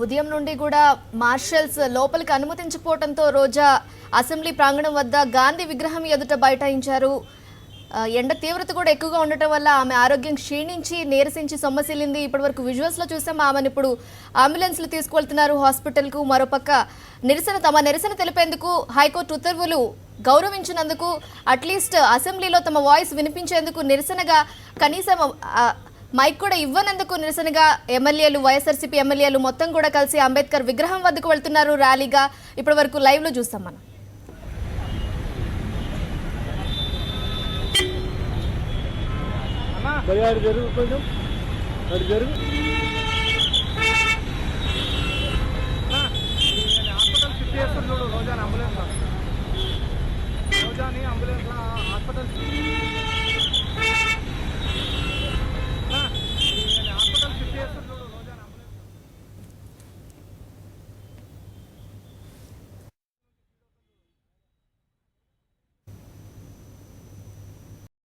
ఉదయం నుండి కూడా మార్షల్స్ లోపలికి అనుమతించకపోవడంతో రోజా అసెంబ్లీ ప్రాంగణం వద్ద గాంధీ విగ్రహం ఎదుట బైఠాయించారు. ఎండ తీవ్రత కూడా ఎక్కువగా ఉండటం వల్ల ఆమె ఆరోగ్యం క్షీణించి నీరసించి సొమ్మసిల్లింది. ఇప్పటివరకు విజువల్స్లో చూసాం. ఆమెను ఇప్పుడు అంబులెన్స్లు తీసుకువెళ్తున్నారు హాస్పిటల్కు. మరోపక్క తమ నిరసన తెలిపేందుకు హైకోర్టు ఉత్తర్వులు గౌరవించినందుకు అట్లీస్ట్ అసెంబ్లీలో తమ వాయిస్ వినిపించేందుకు నిరసనగా కనీసం మైక్ కూడా ఇవ్వనందుకు నిరసనగా ఎమ్మెల్యేలు, వైఎస్ఆర్సీపీ ఎమ్మెల్యేలు మొత్తం కూడా కలిసి అంబేద్కర్ విగ్రహం వద్దకు వెళ్తున్నారు ర్యాలీగా. ఇప్పటి వరకు లైవ్ లో చూస్తాం మనం. జరుగు